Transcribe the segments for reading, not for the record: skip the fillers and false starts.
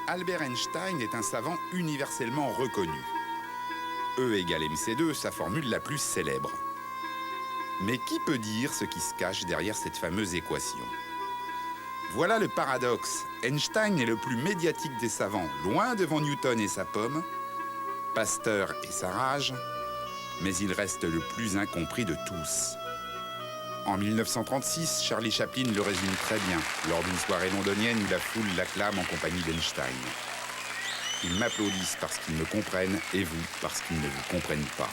Albert Einstein est un savant universellement reconnu. E égale mc2, sa formule la plus célèbre. Mais qui peut dire ce qui se cache derrière cette fameuse équation? Voilà le paradoxe. Einstein est le plus médiatique des savants, loin devant Newton et sa pomme, Pasteur et sa rage, mais il reste le plus incompris de tous. En 1936, Charlie Chaplin le résume très bien, lors d'une soirée londonienne où la foule l'acclame en compagnie d'Einstein. Ils m'applaudissent parce qu'ils me comprennent, et vous parce qu'ils ne vous comprennent pas.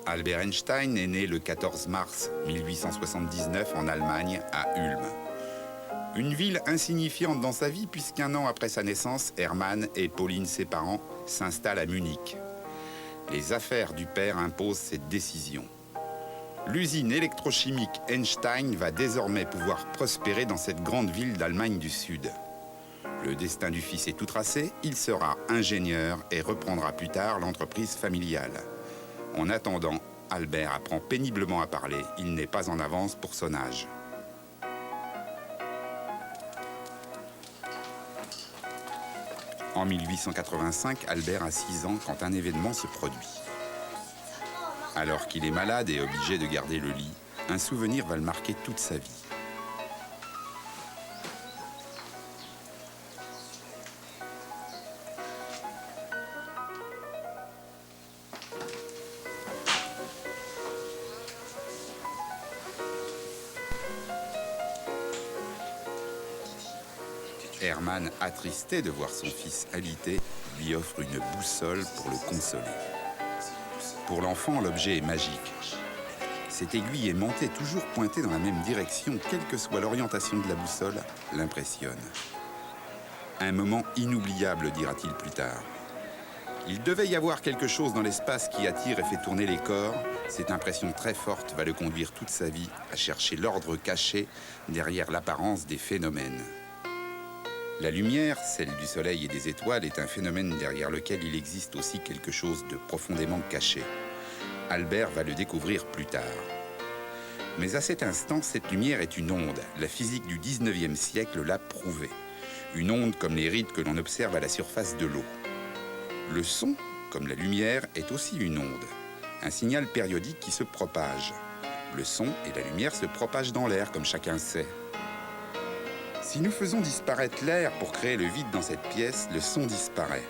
Albert Einstein est né le 14 mars 1879 en Allemagne, à Ulm. Une ville insignifiante dans sa vie puisqu'un an après sa naissance, Hermann et Pauline, ses parents, s'installent à Munich. Les affaires du père imposent cette décision. L'usine électrochimique Einstein va désormais pouvoir prospérer dans cette grande ville d'Allemagne du Sud. Le destin du fils est tout tracé, il sera ingénieur et reprendra plus tard l'entreprise familiale. En attendant, Albert apprend péniblement à parler. Il n'est pas en avance pour son âge. En 1885, Albert a 6 ans quand un événement se produit. Alors qu'il est malade et obligé de garder le lit, un souvenir va le marquer toute sa vie. Hermann, attristé de voir son fils alité, lui offre une boussole pour le consoler. Pour l'enfant, l'objet est magique. Cette aiguille aimantée, toujours pointée dans la même direction, quelle que soit l'orientation de la boussole, l'impressionne. Un moment inoubliable, dira-t-il plus tard. Il devait y avoir quelque chose dans l'espace qui attire et fait tourner les corps. Cette impression très forte va le conduire toute sa vie à chercher l'ordre caché derrière l'apparence des phénomènes. La lumière, celle du soleil et des étoiles, est un phénomène derrière lequel il existe aussi quelque chose de profondément caché. Albert va le découvrir plus tard. Mais à cet instant, cette lumière est une onde. La physique du 19e siècle l'a prouvé. Une onde comme les rides que l'on observe à la surface de l'eau. Le son, comme la lumière, est aussi une onde. Un signal périodique qui se propage. Le son et la lumière se propagent dans l'air, comme chacun sait. Si nous faisons disparaître l'air pour créer le vide dans cette pièce, le son disparaît.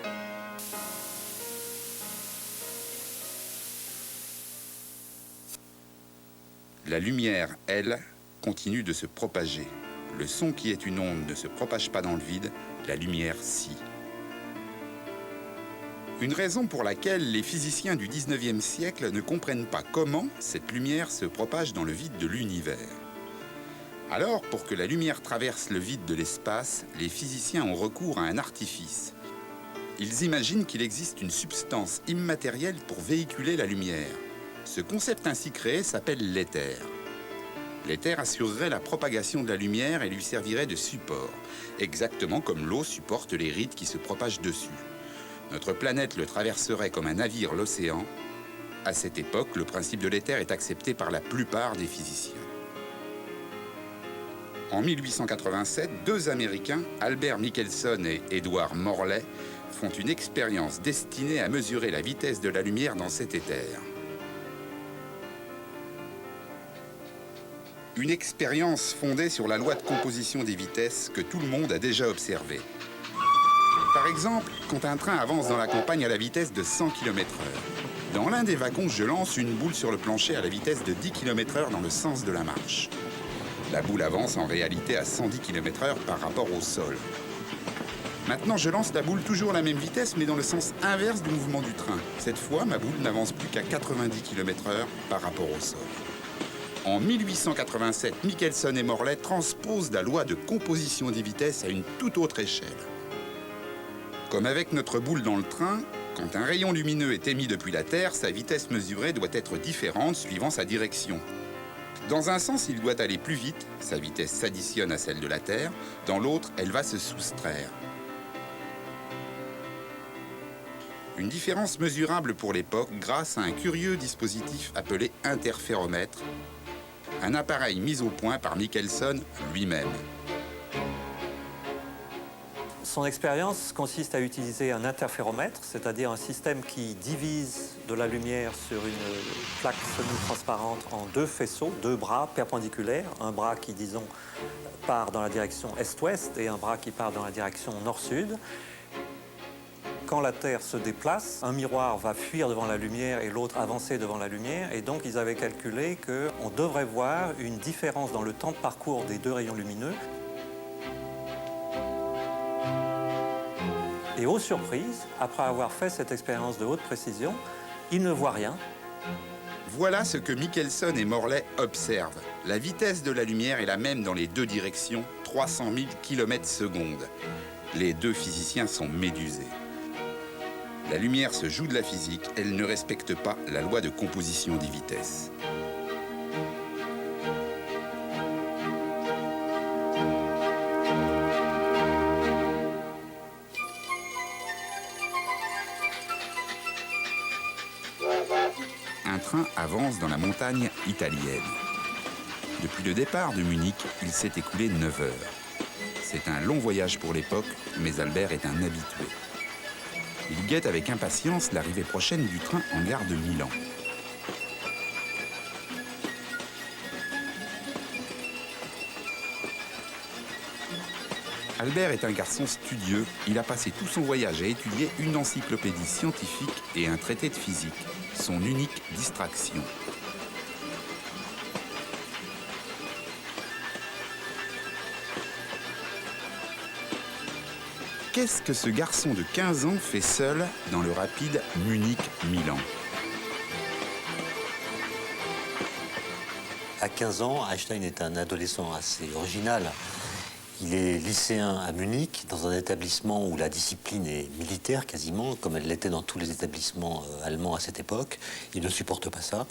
La lumière, elle, continue de se propager. Le son qui est une onde ne se propage pas dans le vide, la lumière si. Une raison pour laquelle les physiciens du 19e siècle ne comprennent pas comment cette lumière se propage dans le vide de l'univers. Alors, pour que la lumière traverse le vide de l'espace, les physiciens ont recours à un artifice. Ils imaginent qu'il existe une substance immatérielle pour véhiculer la lumière. Ce concept ainsi créé s'appelle l'éther. L'éther assurerait la propagation de la lumière et lui servirait de support, exactement comme l'eau supporte les rides qui se propagent dessus. Notre planète le traverserait comme un navire l'océan. À cette époque, le principe de l'éther est accepté par la plupart des physiciens. En 1887, 2 Américains, Albert Michelson et Edward Morley, font une expérience destinée à mesurer la vitesse de la lumière dans cet éther. Une expérience fondée sur la loi de composition des vitesses que tout le monde a déjà observée. Par exemple, quand un train avance dans la campagne à la vitesse de 100 km/h. Dans l'un des wagons, je lance une boule sur le plancher à la vitesse de 10 km/h dans le sens de la marche. La boule avance en réalité à 110 km/h par rapport au sol. Maintenant, je lance la boule toujours à la même vitesse, mais dans le sens inverse du mouvement du train. Cette fois, ma boule n'avance plus qu'à 90 km/h par rapport au sol. En 1887, Michelson et Morley transposent la loi de composition des vitesses à une toute autre échelle. Comme avec notre boule dans le train, quand un rayon lumineux est émis depuis la Terre, sa vitesse mesurée doit être différente suivant sa direction. Dans un sens, il doit aller plus vite, sa vitesse s'additionne à celle de la Terre. Dans l'autre, elle va se soustraire. Une différence mesurable pour l'époque grâce à un curieux dispositif appelé interféromètre, un appareil mis au point par Michelson lui-même. Son expérience consiste à utiliser un interféromètre, c'est-à-dire un système qui divise de la lumière sur une plaque semi-transparente en deux faisceaux, deux bras perpendiculaires, un bras qui, disons, part dans la direction est-ouest et un bras qui part dans la direction nord-sud. Quand la Terre se déplace, un miroir va fuir devant la lumière et l'autre avancer devant la lumière. Et donc, ils avaient calculé qu'on devrait voir une différence dans le temps de parcours des deux rayons lumineux. Et aux surprises, après avoir fait cette expérience de haute précision, ils ne voient rien. Voilà ce que Michelson et Morley observent. La vitesse de la lumière est la même dans les deux directions, 300 000 km/s. Les deux physiciens sont médusés. La lumière se joue de la physique, elle ne respecte pas la loi de composition des vitesses. Un train avance dans la montagne italienne. Depuis le départ de Munich, il s'est écoulé 9 heures. C'est un long voyage pour l'époque, mais Albert est un habitué. Il guette avec impatience l'arrivée prochaine du train en gare de Milan. Albert est un garçon studieux. Il a passé tout son voyage à étudier une encyclopédie scientifique et un traité de physique, son unique distraction. Qu'est-ce que ce garçon de 15 ans fait seul dans le rapide Munich-Milan? À 15 ans, Einstein est un adolescent assez original. Il est lycéen à Munich, dans un établissement où la discipline est militaire quasiment, comme elle l'était dans tous les établissements allemands à cette époque. Il ne supporte pas ça.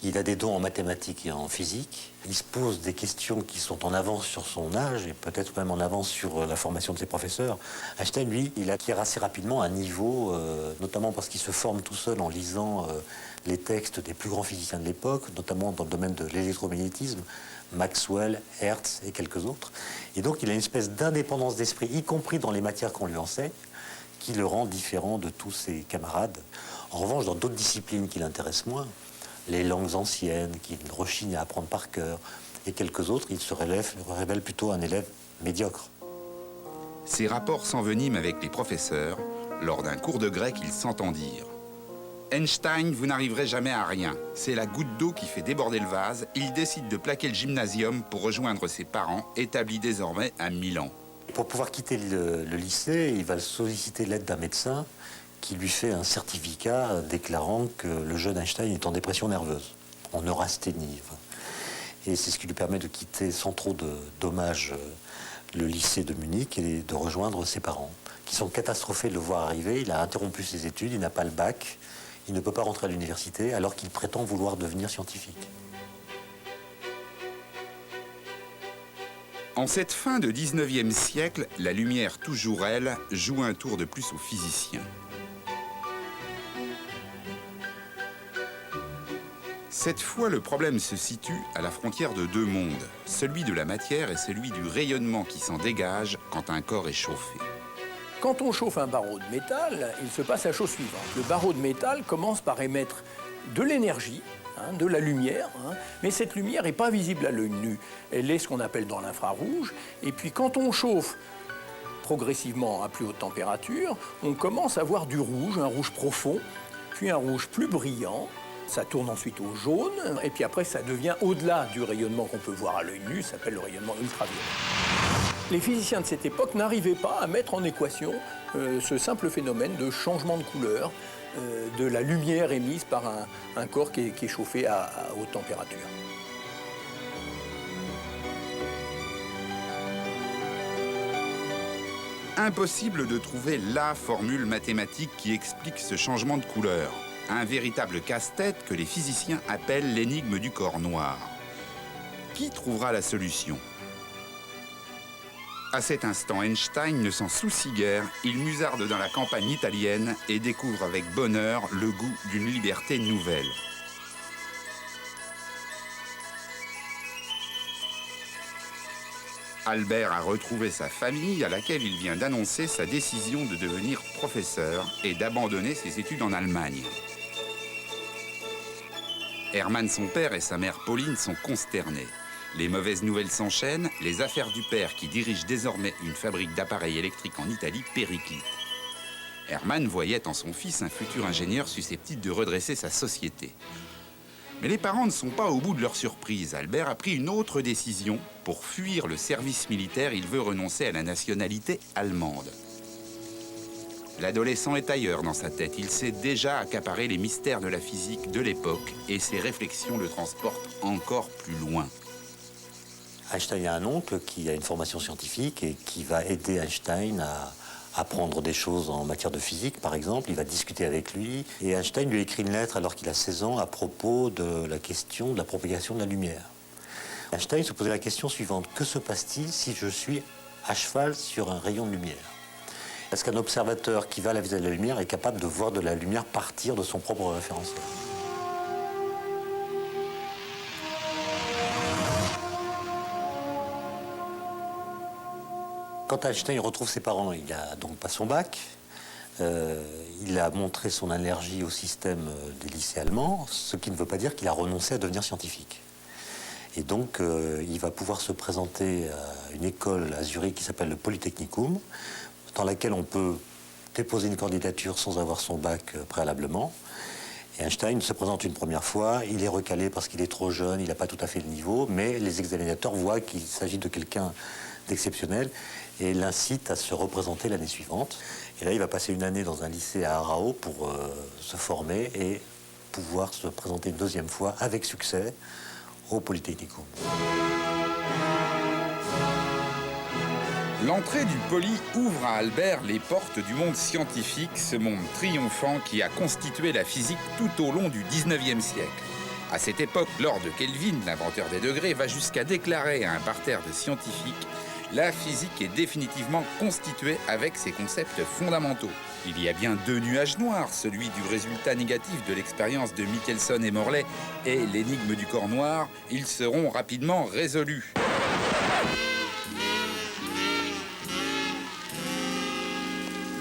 Il a des dons en mathématiques et en physique. Il se pose des questions qui sont en avance sur son âge et peut-être même en avance sur la formation de ses professeurs. Einstein, lui, il acquiert assez rapidement un niveau, notamment parce qu'il se forme tout seul en lisant les textes des plus grands physiciens de l'époque, notamment dans le domaine de l'électromagnétisme, Maxwell, Hertz et quelques autres. Et donc il a une espèce d'indépendance d'esprit, y compris dans les matières qu'on lui enseigne, qui le rend différent de tous ses camarades. En revanche, dans d'autres disciplines qui l'intéressent moins, les langues anciennes, qu'il rechigne à apprendre par cœur, et quelques autres, il se révèle plutôt un élève médiocre. Ses rapports s'enveniment avec les professeurs. Lors d'un cours de grec, ils s'entendirent. Einstein, vous n'arriverez jamais à rien. C'est la goutte d'eau qui fait déborder le vase. Il décide de plaquer le gymnasium pour rejoindre ses parents, établis désormais à Milan. Pour pouvoir quitter le lycée, il va solliciter l'aide d'un médecin qui lui fait un certificat déclarant que le jeune Einstein est en dépression nerveuse, en neurasthénie. Et c'est ce qui lui permet de quitter sans trop de dommages le lycée de Munich et de rejoindre ses parents, qui sont catastrophés de le voir arriver. Il a interrompu ses études, il n'a pas le bac, il ne peut pas rentrer à l'université alors qu'il prétend vouloir devenir scientifique. En cette fin de 19e siècle, la lumière, toujours elle, joue un tour de plus aux physiciens. Cette fois, le problème se situe à la frontière de deux mondes, celui de la matière et celui du rayonnement qui s'en dégage quand un corps est chauffé. Quand on chauffe un barreau de métal, il se passe la chose suivante. Le barreau de métal commence par émettre de l'énergie, de la lumière, mais cette lumière n'est pas visible à l'œil nu. Elle est ce qu'on appelle dans l'infrarouge. Et puis quand on chauffe progressivement à plus haute température, on commence à voir du rouge, un rouge profond, puis un rouge plus brillant. Ça tourne ensuite au jaune, et puis après ça devient au-delà du rayonnement qu'on peut voir à l'œil nu, ça s'appelle le rayonnement ultraviolet. Les physiciens de cette époque n'arrivaient pas à mettre en équation ce simple phénomène de changement de couleur de la lumière émise par un corps qui est chauffé à haute température. Impossible de trouver la formule mathématique qui explique ce changement de couleur. Un véritable casse-tête que les physiciens appellent l'énigme du corps noir. Qui trouvera la solution? À cet instant, Einstein ne s'en soucie guère. Il musarde dans la campagne italienne et découvre avec bonheur le goût d'une liberté nouvelle. Albert a retrouvé sa famille à laquelle il vient d'annoncer sa décision de devenir professeur et d'abandonner ses études en Allemagne. Hermann, son père, et sa mère Pauline sont consternés. Les mauvaises nouvelles s'enchaînent, les affaires du père qui dirige désormais une fabrique d'appareils électriques en Italie périclitent. Hermann voyait en son fils un futur ingénieur susceptible de redresser sa société. Mais les parents ne sont pas au bout de leur surprise. Albert a pris une autre décision. Pour fuir le service militaire, il veut renoncer à la nationalité allemande. L'adolescent est ailleurs dans sa tête. Il sait déjà accaparer les mystères de la physique de l'époque et ses réflexions le transportent encore plus loin. Einstein a un oncle qui a une formation scientifique et qui va aider Einstein à apprendre des choses en matière de physique, par exemple. Il va discuter avec lui. Et Einstein lui écrit une lettre alors qu'il a 16 ans à propos de la question de la propagation de la lumière. Einstein se posait la question suivante. Que se passe-t-il si je suis à cheval sur un rayon de lumière? Est-ce qu'un observateur qui va à la vitesse de la lumière est capable de voir de la lumière partir de son propre référentiel? Quand Einstein retrouve ses parents, il n'a donc pas son bac. Il a montré son allergie au système des lycées allemands, ce qui ne veut pas dire qu'il a renoncé à devenir scientifique. Et donc, il va pouvoir se présenter à une école à Zurich qui s'appelle le Polytechnicum, dans laquelle on peut déposer une candidature sans avoir son bac préalablement. Et Einstein se présente une première fois, il est recalé parce qu'il est trop jeune, il n'a pas tout à fait le niveau, mais les examinateurs voient qu'il s'agit de quelqu'un d'exceptionnel et l'incitent à se représenter l'année suivante. Et là, il va passer une année dans un lycée à Aarau pour se former et pouvoir se présenter une deuxième fois avec succès au Polytechnicum. L'entrée du Poly ouvre à Albert les portes du monde scientifique, ce monde triomphant qui a constitué la physique tout au long du 19e siècle. À cette époque, Lord Kelvin, l'inventeur des degrés, va jusqu'à déclarer à un parterre de scientifiques « La physique est définitivement constituée avec ses concepts fondamentaux. Il y a bien deux nuages noirs, celui du résultat négatif de l'expérience de Michelson et Morley et l'énigme du corps noir. Ils seront rapidement résolus. »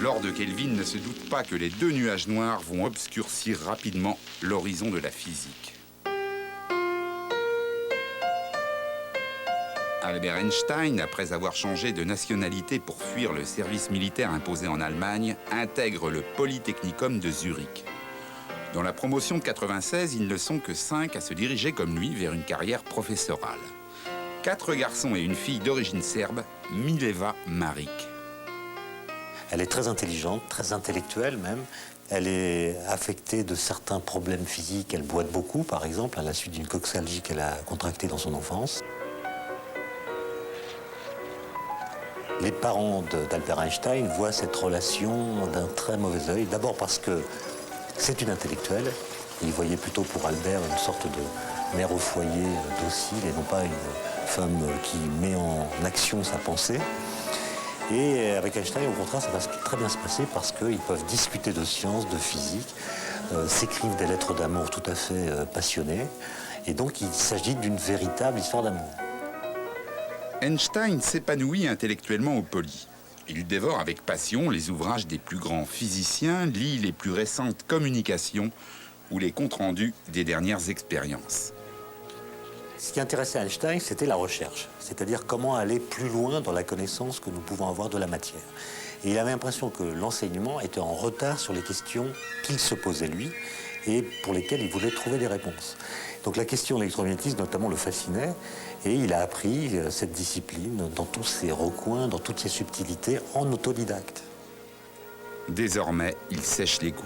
Lord Kelvin ne se doute pas que les deux nuages noirs vont obscurcir rapidement l'horizon de la physique. Albert Einstein, après avoir changé de nationalité pour fuir le service militaire imposé en Allemagne, intègre le Polytechnicum de Zurich. Dans la promotion de 96, ils ne sont que 5 à se diriger comme lui vers une carrière professorale. 4 garçons et une fille d'origine serbe, Mileva Maric. Elle est très intelligente, très intellectuelle même. Elle est affectée de certains problèmes physiques. Elle boite beaucoup, par exemple, à la suite d'une coxalgie qu'elle a contractée dans son enfance. Les parents d'Albert Einstein voient cette relation d'un très mauvais œil. D'abord parce que c'est une intellectuelle. Ils voyaient plutôt pour Albert une sorte de mère au foyer docile et non pas une femme qui met en action sa pensée. Et avec Einstein, au contraire, ça va très bien se passer parce qu'ils peuvent discuter de sciences, de physique, s'écrivent des lettres d'amour tout à fait passionnées. Et donc, il s'agit d'une véritable histoire d'amour. Einstein s'épanouit intellectuellement au Poly. Il dévore avec passion les ouvrages des plus grands physiciens, lit les plus récentes communications ou les comptes rendus des dernières expériences. Ce qui intéressait Einstein, c'était la recherche, c'est-à-dire comment aller plus loin dans la connaissance que nous pouvons avoir de la matière. Et il avait l'impression que l'enseignement était en retard sur les questions qu'il se posait lui et pour lesquelles il voulait trouver des réponses. Donc la question de l'électromagnétisme notamment le fascinait et il a appris cette discipline dans tous ses recoins, dans toutes ses subtilités, en autodidacte. Désormais, il sèche les cours.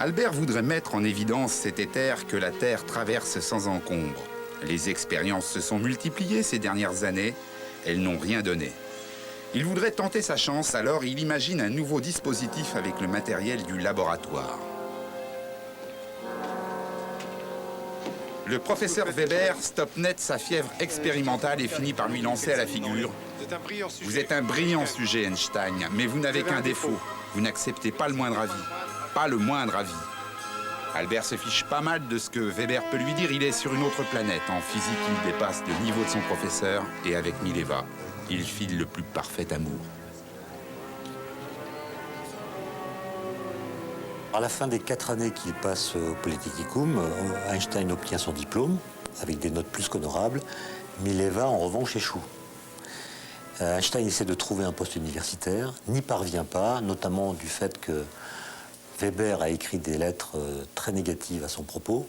Albert voudrait mettre en évidence cet éther que la Terre traverse sans encombre. Les expériences se sont multipliées ces dernières années, elles n'ont rien donné. Il voudrait tenter sa chance, alors il imagine un nouveau dispositif avec le matériel du laboratoire. Le professeur Weber stoppe net sa fièvre expérimentale et finit par lui lancer à la figure. Vous êtes un brillant sujet, Einstein, mais vous n'avez qu'un défaut. Vous n'acceptez pas le moindre avis. Pas le moindre avis. Albert se fiche pas mal de ce que Weber peut lui dire. Il est sur une autre planète. En physique, il dépasse le niveau de son professeur. Et avec Mileva, il file le plus parfait amour. À la fin des 4 années qu'il passe au Polytechnicum, Einstein obtient son diplôme avec des notes plus qu'honorables. Mileva, en revanche, échoue. Einstein essaie de trouver un poste universitaire, n'y parvient pas, notamment du fait que Weber a écrit des lettres très négatives à son propos,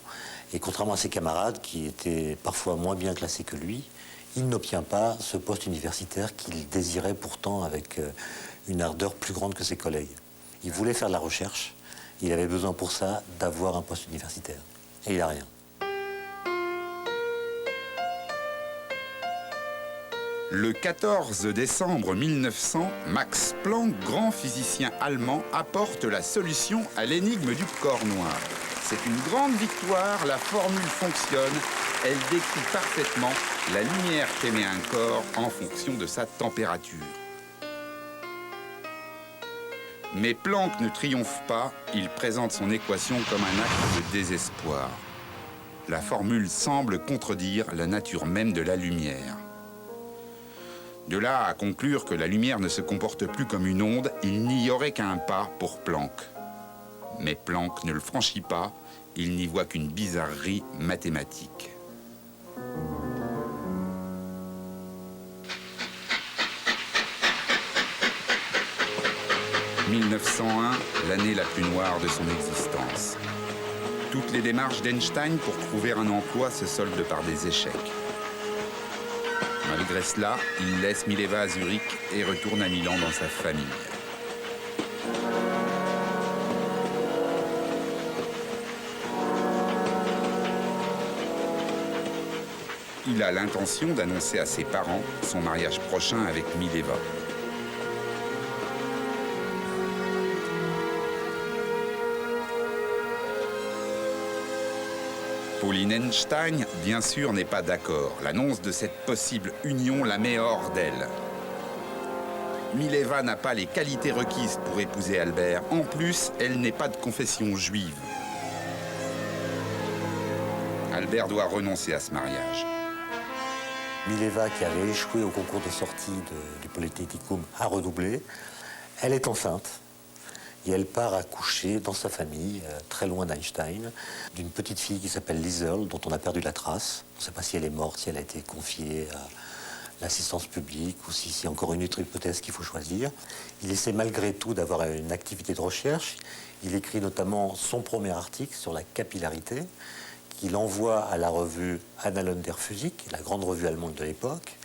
et contrairement à ses camarades, qui étaient parfois moins bien classés que lui, il n'obtient pas ce poste universitaire qu'il désirait pourtant avec une ardeur plus grande que ses collègues. Il voulait faire de la recherche, il avait besoin pour ça d'avoir un poste universitaire, et il n'a rien. Le 14 décembre 1900, Max Planck, grand physicien allemand, apporte la solution à l'énigme du corps noir. C'est une grande victoire, la formule fonctionne, elle décrit parfaitement la lumière qu'émet un corps en fonction de sa température. Mais Planck ne triomphe pas, il présente son équation comme un acte de désespoir. La formule semble contredire la nature même de la lumière. De là à conclure que la lumière ne se comporte plus comme une onde, il n'y aurait qu'un pas pour Planck. Mais Planck ne le franchit pas, il n'y voit qu'une bizarrerie mathématique. « 1901, l'année la plus noire de son existence. Toutes les démarches d'Einstein pour trouver un emploi se soldent par des échecs. Malgré cela, il laisse Mileva à Zurich et retourne à Milan dans sa famille. Il a l'intention d'annoncer à ses parents son mariage prochain avec Mileva. Pauline Einstein, bien sûr, n'est pas d'accord. L'annonce de cette possible union la met hors d'elle. Mileva n'a pas les qualités requises pour épouser Albert. En plus, elle n'est pas de confession juive. Albert doit renoncer à ce mariage. Mileva, qui avait échoué au concours de sortie du Polytechnicum, a redoublé. Elle est enceinte. Et elle part accoucher dans sa famille, très loin d'Einstein, d'une petite fille qui s'appelle Liesel, dont on a perdu la trace. On ne sait pas si elle est morte, si elle a été confiée à l'assistance publique ou si c'est encore une autre hypothèse qu'il faut choisir. Il essaie malgré tout d'avoir une activité de recherche. Il écrit notamment son premier article sur la capillarité, qu'il envoie à la revue Annalen der Physik, la grande revue allemande de l'époque.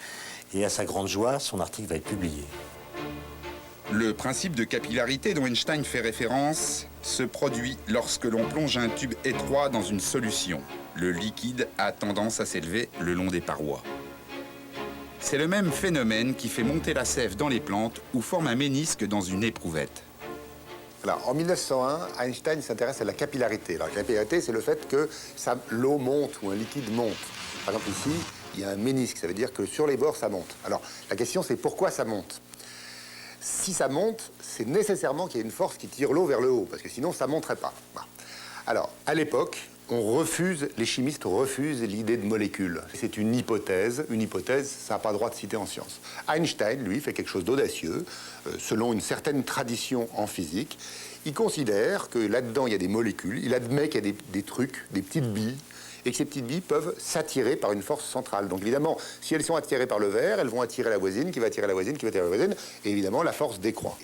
Et à sa grande joie, son article va être publié. Le principe de capillarité dont Einstein fait référence se produit lorsque l'on plonge un tube étroit dans une solution. Le liquide a tendance à s'élever le long des parois. C'est le même phénomène qui fait monter la sève dans les plantes ou forme un ménisque dans une éprouvette. Alors, en 1901, Einstein s'intéresse à la capillarité. Alors, la capillarité, c'est le fait que l'eau monte ou un liquide monte. Par exemple, ici, il y a un ménisque, ça veut dire que sur les bords, ça monte. Alors, la question, c'est pourquoi ça monte ? Si ça monte, c'est nécessairement qu'il y ait une force qui tire l'eau vers le haut, parce que sinon, ça ne monterait pas. Voilà. Alors, à l'époque, les chimistes refusent l'idée de molécules. C'est une hypothèse, ça n'a pas le droit de citer en sciences. Einstein, lui, fait quelque chose d'audacieux, selon une certaine tradition en physique. Il considère que là-dedans, il y a des molécules, il admet qu'il y a des trucs, des petites billes, et que ces petites billes peuvent s'attirer par une force centrale. Donc évidemment, si elles sont attirées par le verre, elles vont attirer la voisine, qui va attirer la voisine, qui va attirer la voisine, et évidemment la force décroît.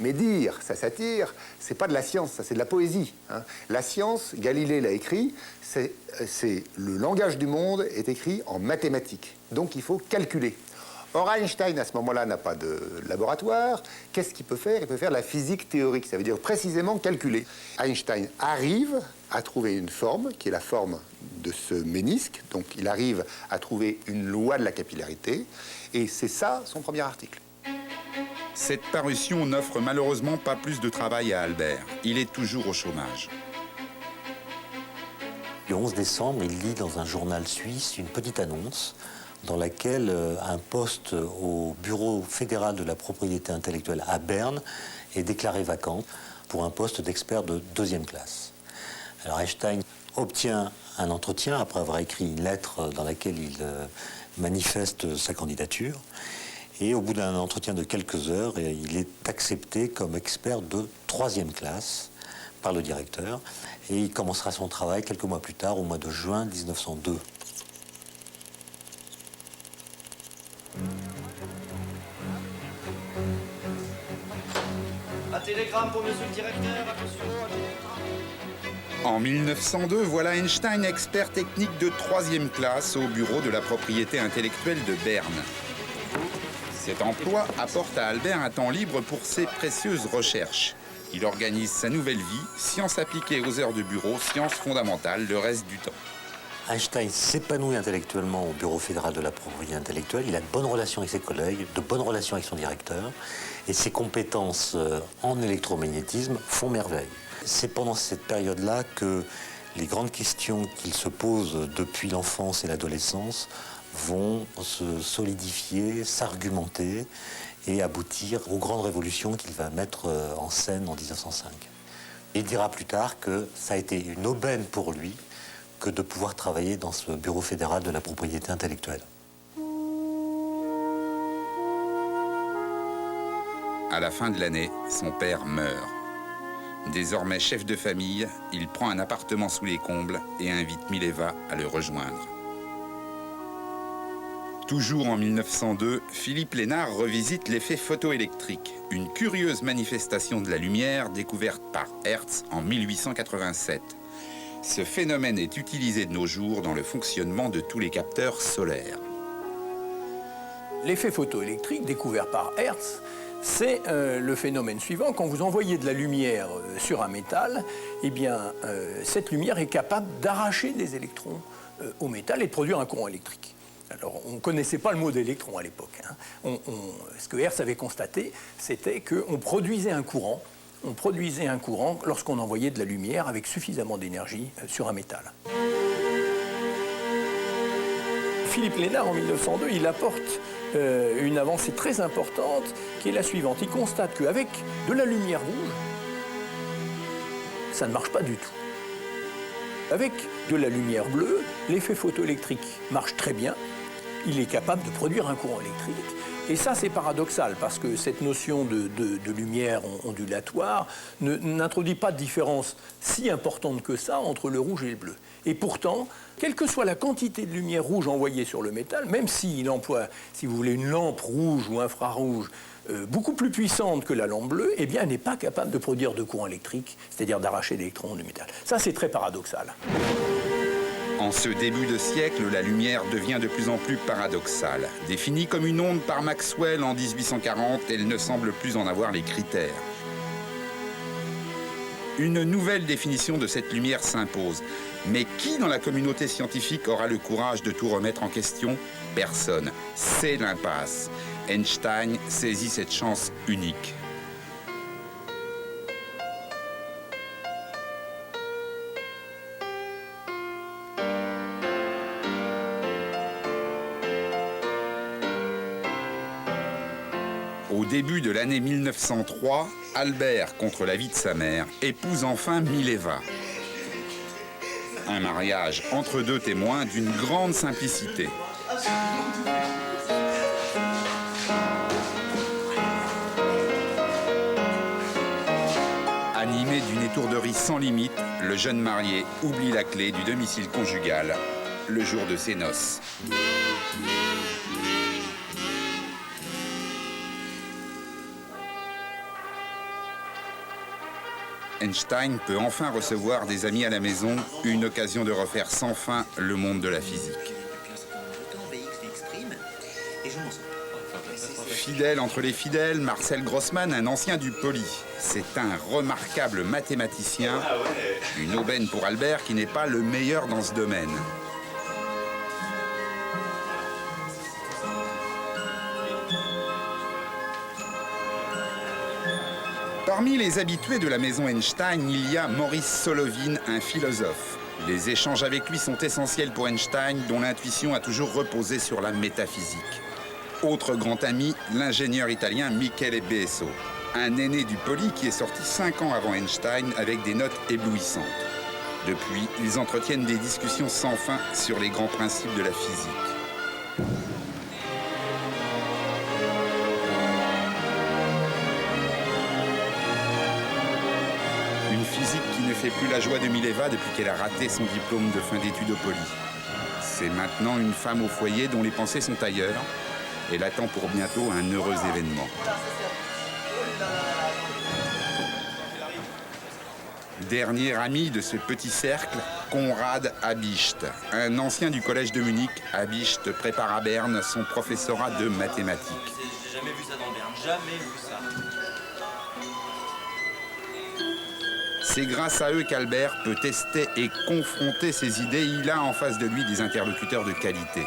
Mais dire ça s'attire, c'est pas de la science, ça c'est de la poésie. Hein. La science, Galilée l'a écrit, c'est le langage du monde est écrit en mathématiques. Donc il faut calculer. Or Einstein à ce moment-là n'a pas de laboratoire. Qu'est-ce qu'il peut faire? Il peut faire la physique théorique, ça veut dire précisément calculer. Einstein arrive à trouver une forme qui est la forme de ce ménisque. Donc il arrive à trouver une loi de la capillarité, et c'est ça son premier article. Cette parution n'offre malheureusement pas plus de travail à Albert. Il est toujours au chômage. Le 11 décembre, il lit dans un journal suisse une petite annonce dans laquelle un poste au Bureau fédéral de la propriété intellectuelle à Berne est déclaré vacant pour un poste d'expert de 2e classe. Alors Einstein obtient un entretien après avoir écrit une lettre dans laquelle il manifeste sa candidature. Et au bout d'un entretien de quelques heures, il est accepté comme expert de 3e classe par le directeur. Et il commencera son travail quelques mois plus tard, au mois de juin 1902. Un télégramme pour monsieur le directeur, attention, un télégramme. En 1902, voilà Einstein expert technique de 3e classe au bureau de la propriété intellectuelle de Berne. Cet emploi apporte à Albert un temps libre pour ses précieuses recherches. Il organise sa nouvelle vie, sciences appliquées aux heures de bureau, sciences fondamentales le reste du temps. Einstein s'épanouit intellectuellement au Bureau fédéral de la propriété intellectuelle. Il a de bonnes relations avec ses collègues, de bonnes relations avec son directeur. Et ses compétences en électromagnétisme font merveille. C'est pendant cette période-là que les grandes questions qu'il se pose depuis l'enfance et l'adolescence vont se solidifier, s'argumenter et aboutir aux grandes révolutions qu'il va mettre en scène en 1905. Il dira plus tard que ça a été une aubaine pour lui que de pouvoir travailler dans ce Bureau fédéral de la propriété intellectuelle. À la fin de l'année, son père meurt. Désormais chef de famille, il prend un appartement sous les combles et invite Mileva à le rejoindre. Toujours en 1902, Philippe Lénard revisite l'effet photoélectrique, une curieuse manifestation de la lumière découverte par Hertz en 1887. Ce phénomène est utilisé de nos jours dans le fonctionnement de tous les capteurs solaires. L'effet photoélectrique découvert par Hertz, c'est le phénomène suivant. Quand vous envoyez de la lumière sur un métal, eh bien, cette lumière est capable d'arracher des électrons au métal et de produire un courant électrique. Alors, on ne connaissait pas le mot d'électron à l'époque. Hein. Ce que Hertz avait constaté, c'était qu'on produisait un courant. On produisait un courant lorsqu'on envoyait de la lumière avec suffisamment d'énergie sur un métal. Philippe Lénard, en 1902, il apporte une avancée très importante qui est la suivante. Il constate qu'avec de la lumière rouge, ça ne marche pas du tout. Avec de la lumière bleue, l'effet photoélectrique marche très bien. Il est capable de produire un courant électrique. Et ça, c'est paradoxal, parce que cette notion de lumière ondulatoire n'introduit pas de différence si importante que ça entre le rouge et le bleu. Et pourtant, quelle que soit la quantité de lumière rouge envoyée sur le métal, même s'il emploie, si vous voulez, une lampe rouge ou infrarouge beaucoup plus puissante que la lampe bleue, eh bien, elle n'est pas capable de produire de courant électrique, c'est-à-dire d'arracher l'électron du métal. Ça, c'est très paradoxal. En ce début de siècle, la lumière devient de plus en plus paradoxale. Définie comme une onde par Maxwell en 1840, elle ne semble plus en avoir les critères. Une nouvelle définition de cette lumière s'impose. Mais qui dans la communauté scientifique aura le courage de tout remettre en question? Personne. C'est l'impasse. Einstein saisit cette chance unique. Au début de l'année 1903, Albert, contre l'avis de sa mère, épouse enfin Mileva. Un mariage entre deux témoins d'une grande simplicité. Animé Animé d'une étourderie sans limite, le jeune marié oublie la clé du domicile conjugal le jour de ses noces. Einstein peut enfin recevoir des amis à la maison, une occasion de refaire sans fin le monde de la physique. Fidèle entre les fidèles, Marcel Grossman, un ancien du Poly. C'est un remarquable mathématicien, une aubaine pour Albert qui n'est pas le meilleur dans ce domaine. Parmi les habitués de la maison Einstein, il y a Maurice Solovin, un philosophe. Les échanges avec lui sont essentiels pour Einstein, dont l'intuition a toujours reposé sur la métaphysique. Autre grand ami, l'ingénieur italien Michele Besso, un aîné du Poly qui est sorti 5 ans avant Einstein avec des notes éblouissantes. Depuis, ils entretiennent des discussions sans fin sur les grands principes de la physique. Une physique qui ne fait plus la joie de Mileva depuis qu'elle a raté son diplôme de fin d'études au Poly. C'est maintenant une femme au foyer dont les pensées sont ailleurs. Elle attend pour bientôt un heureux événement. Dernier ami de ce petit cercle, Konrad Habicht. Un ancien du collège de Munich, Habicht prépare à Berne son professorat de mathématiques. J'ai jamais vu ça dans Berne, jamais vu ça. C'est grâce à eux qu'Albert peut tester et confronter ses idées. Il a en face de lui des interlocuteurs de qualité.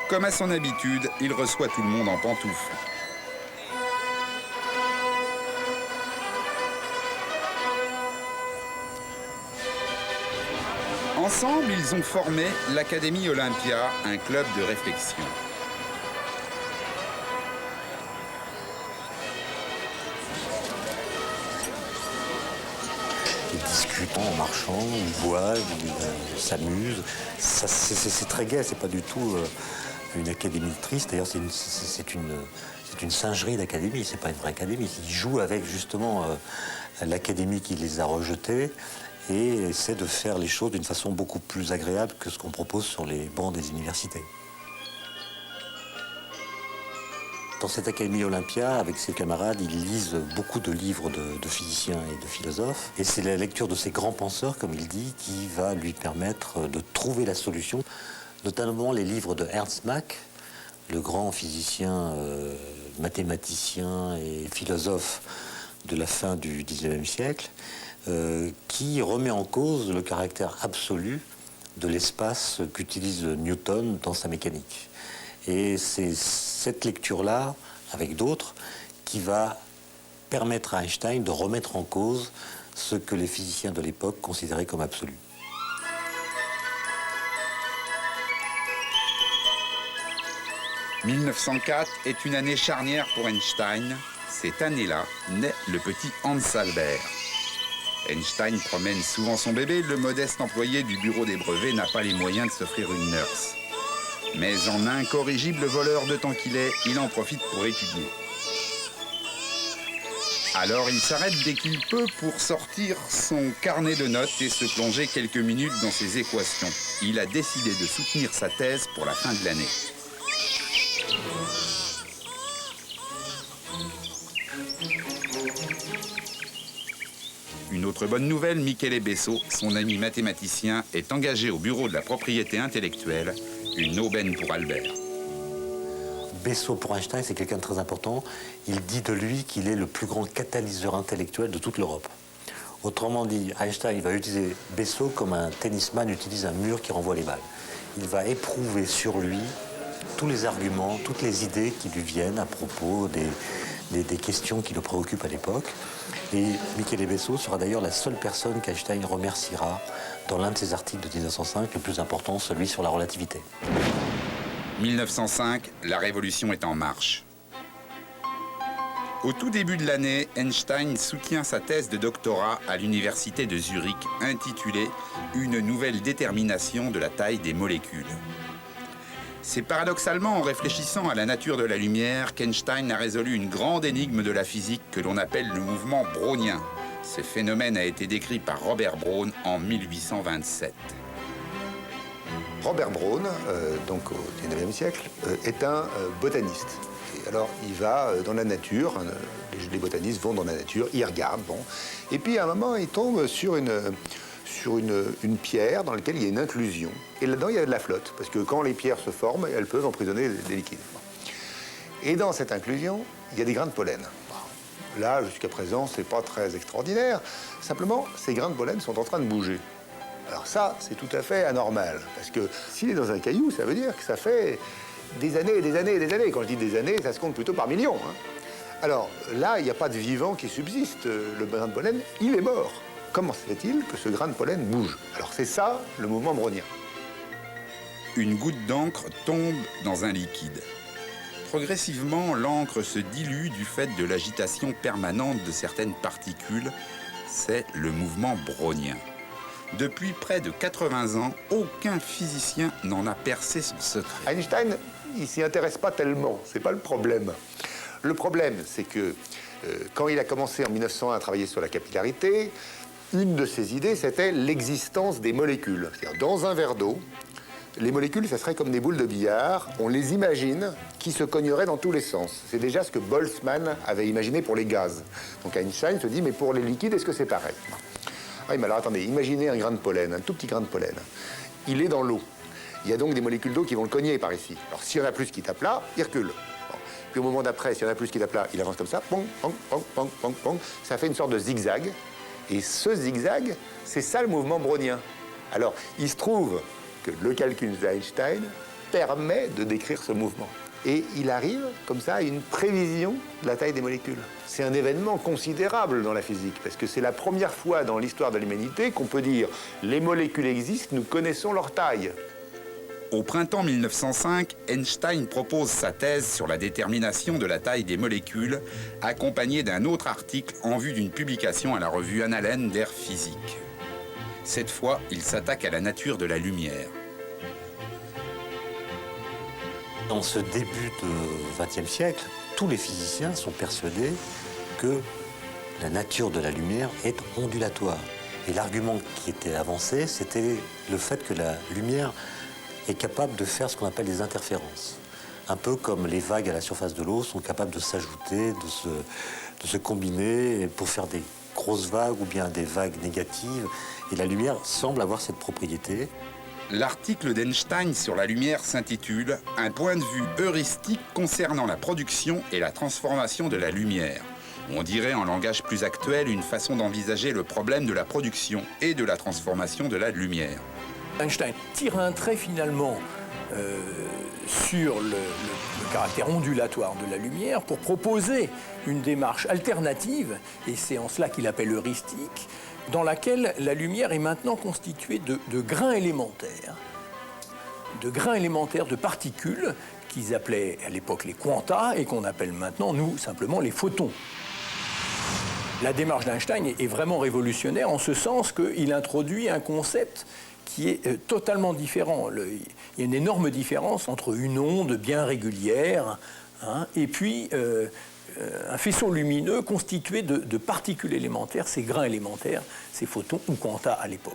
Comme à son habitude, il reçoit tout le monde en pantoufles. Ensemble, ils ont formé l'Académie Olympia, un club de réflexion. Ils discutent en marchant, ils boivent, ils s'amusent. C'est très gai, c'est pas du tout une académie triste. D'ailleurs, c'est une singerie d'académie, c'est pas une vraie académie. Ils jouent avec justement l'académie qui les a rejetés et essaient de faire les choses d'une façon beaucoup plus agréable que ce qu'on propose sur les bancs des universités. Dans cette Académie Olympia, avec ses camarades, ils lisent beaucoup de livres de physiciens et de philosophes. Et c'est la lecture de ces grands penseurs, comme il dit, qui va lui permettre de trouver la solution. Notamment les livres de Ernst Mach, le grand physicien, mathématicien et philosophe de la fin du XIXe siècle, qui remet en cause le caractère absolu de l'espace qu'utilise Newton dans sa mécanique. Et c'est cette lecture-là, avec d'autres, qui va permettre à Einstein de remettre en cause ce que les physiciens de l'époque considéraient comme absolu. « 1904 est une année charnière pour Einstein. Cette année-là naît le petit Hans Albert. Einstein promène souvent son bébé. Le modeste employé du bureau des brevets n'a pas les moyens de s'offrir une nurse. Mais en incorrigible voleur de temps qu'il est, il en profite pour étudier. Alors il s'arrête dès qu'il peut pour sortir son carnet de notes et se plonger quelques minutes dans ses équations. Il a décidé de soutenir sa thèse pour la fin de l'année. Une autre bonne nouvelle, Michele Besso, son ami mathématicien, est engagé au bureau de la propriété intellectuelle, une aubaine pour Albert. Besso, pour Einstein, c'est quelqu'un de très important. Il dit de lui qu'il est le plus grand catalyseur intellectuel de toute l'Europe. Autrement dit, Einstein va utiliser Besso comme un tennisman utilise un mur qui renvoie les balles. Il va éprouver sur lui tous les arguments, toutes les idées qui lui viennent à propos des questions qui le préoccupent à l'époque. Et Michele Besso sera d'ailleurs la seule personne qu'Einstein remerciera dans l'un de ses articles de 1905, le plus important, celui sur la relativité. 1905, la révolution est en marche. Au tout début de l'année, Einstein soutient sa thèse de doctorat à l'université de Zurich intitulée « Une nouvelle détermination de la taille des molécules ». C'est paradoxalement en réfléchissant à la nature de la lumière qu'Einstein a résolu une grande énigme de la physique que l'on appelle le mouvement brownien. Ce phénomène a été décrit par Robert Brown en 1827. Robert Brown, donc au XIXe siècle, est un botaniste. Et alors, il va dans la nature, les botanistes vont dans la nature, ils regardent, bon. Et puis, à un moment, il tombe sur une pierre dans laquelle il y a une inclusion. Et là-dedans, il y a de la flotte, parce que quand les pierres se forment, elles peuvent emprisonner des liquides. Et dans cette inclusion, il y a des grains de pollen. Là, jusqu'à présent, c'est pas très extraordinaire. Simplement, ces grains de pollen sont en train de bouger. Alors ça, c'est tout à fait anormal, parce que s'il est dans un caillou, ça veut dire que ça fait des années et des années et des années. Quand je dis des années, ça se compte plutôt par millions. Alors là, il n'y a pas de vivant qui subsiste. Le grain de pollen, il est mort. Comment se fait-il que ce grain de pollen bouge? Alors c'est ça, le mouvement brownien. Une goutte d'encre tombe dans un liquide. Progressivement, l'encre se dilue du fait de l'agitation permanente de certaines particules. C'est le mouvement brownien. Depuis près de 80 ans, aucun physicien n'en a percé son secret. Einstein, il s'y intéresse pas tellement, c'est pas le problème. Le problème, c'est que quand il a commencé en 1901 à travailler sur la capillarité, une de ses idées, c'était l'existence des molécules. C'est-à-dire, dans un verre d'eau, les molécules, ça serait comme des boules de billard. On les imagine qui se cogneraient dans tous les sens. C'est déjà ce que Boltzmann avait imaginé pour les gaz. Donc Einstein se dit, mais pour les liquides, est-ce que c'est pareil? Ah, mais alors attendez, imaginez un grain de pollen, un tout petit grain de pollen. Il est dans l'eau. Il y a donc des molécules d'eau qui vont le cogner par ici. Alors s'il y en a plus qui tapent là, il recule. Bon. Puis au moment d'après, s'il y en a plus qui tapent là, il avance comme ça. Pong, pong, pong, pong, pong, pong. Ça fait une sorte de zigzag. Et ce zigzag, c'est ça le mouvement brownien. Alors, il se trouve que le calcul d'Einstein permet de décrire ce mouvement. Et il arrive, comme ça, à une prévision de la taille des molécules. C'est un événement considérable dans la physique, parce que c'est la première fois dans l'histoire de l'humanité qu'on peut dire « les molécules existent, nous connaissons leur taille ». Au printemps 1905, Einstein propose sa thèse sur la détermination de la taille des molécules, accompagnée d'un autre article en vue d'une publication à la revue Annalen der Physik. Cette fois, il s'attaque à la nature de la lumière. Dans ce début du XXe siècle, tous les physiciens sont persuadés que la nature de la lumière est ondulatoire. Et l'argument qui était avancé, c'était le fait que la lumière est capable de faire ce qu'on appelle des interférences. Un peu comme les vagues à la surface de l'eau sont capables de s'ajouter, de se combiner pour faire des grosses vagues ou bien des vagues négatives. Et la lumière semble avoir cette propriété. L'article d'Einstein sur la lumière s'intitule « Un point de vue heuristique concernant la production et la transformation de la lumière ». On dirait en langage plus actuel une façon d'envisager le problème de la production et de la transformation de la lumière. Einstein tire un trait finalement sur le caractère ondulatoire de la lumière pour proposer une démarche alternative, et c'est en cela qu'il appelle heuristique, dans laquelle la lumière est maintenant constituée de grains élémentaires, de particules qu'ils appelaient à l'époque les quanta et qu'on appelle maintenant, nous, simplement les photons. La démarche d'Einstein est vraiment révolutionnaire en ce sens qu'il introduit un concept qui est totalement différent. Il y a une énorme différence entre une onde bien régulière et puis un faisceau lumineux constitué de particules élémentaires, ces grains élémentaires, ces photons ou quanta à l'époque.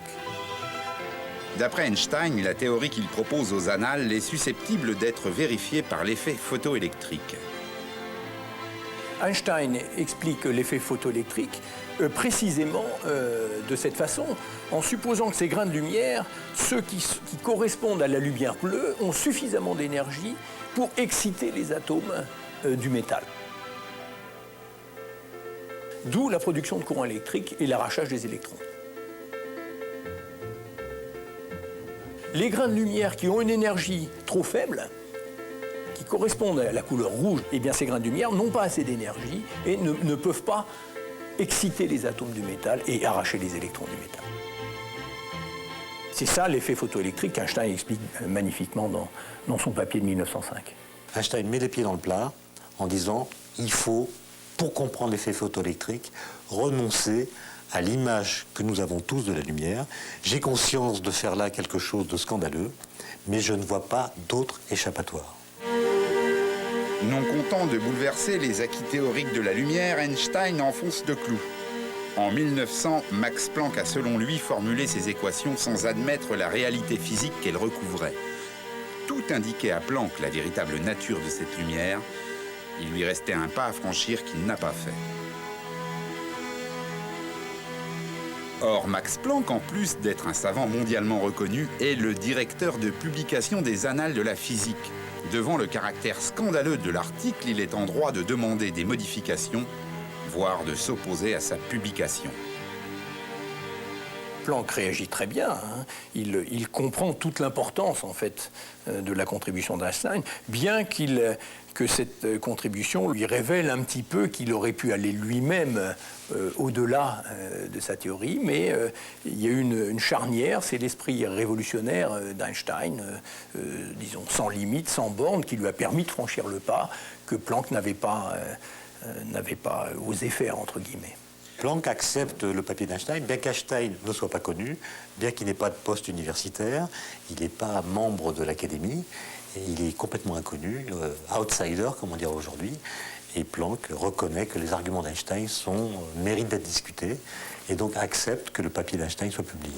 D'après Einstein, la théorie qu'il propose aux annales est susceptible d'être vérifiée par l'effet photoélectrique. Einstein explique l'effet photoélectrique précisément de cette façon, en supposant que ces grains de lumière, ceux qui correspondent à la lumière bleue, ont suffisamment d'énergie pour exciter les atomes du métal. D'où la production de courant électrique et l'arrachage des électrons. Les grains de lumière qui ont une énergie trop faible, qui correspondent à la couleur rouge, eh bien ces grains de lumière n'ont pas assez d'énergie et ne peuvent pas exciter les atomes du métal et arracher les électrons du métal. C'est ça l'effet photoélectrique qu'Einstein explique magnifiquement dans son papier de 1905. Einstein met les pieds dans le plat en disant il faut, pour comprendre l'effet photoélectrique, renoncer à l'image que nous avons tous de la lumière. J'ai conscience de faire là quelque chose de scandaleux, mais je ne vois pas d'autre échappatoire. Non content de bouleverser les acquis théoriques de la lumière, Einstein enfonce le clou. En 1900, Max Planck a selon lui formulé ses équations sans admettre la réalité physique qu'elles recouvraient. Tout indiquait à Planck la véritable nature de cette lumière. Il lui restait un pas à franchir qu'il n'a pas fait. Or, Max Planck, en plus d'être un savant mondialement reconnu, est le directeur de publication des Annales de la physique. Devant le caractère scandaleux de l'article, il est en droit de demander des modifications, voire de s'opposer à sa publication. Planck réagit très bien. Hein. Il comprend toute l'importance, en fait, de la contribution d'Einstein, bien que cette contribution lui révèle un petit peu qu'il aurait pu aller lui-même au-delà de sa théorie, mais il y a eu une charnière, c'est l'esprit révolutionnaire d'Einstein, disons sans limite, sans borne, qui lui a permis de franchir le pas que Planck n'avait pas osé faire, entre guillemets. Planck accepte le papier d'Einstein, bien qu'Einstein ne soit pas connu, bien qu'il n'ait pas de poste universitaire, il n'est pas membre de l'académie, et il est complètement inconnu, outsider, comme on dirait aujourd'hui, et Planck reconnaît que les arguments d'Einstein méritent d'être discutés, et donc accepte que le papier d'Einstein soit publié.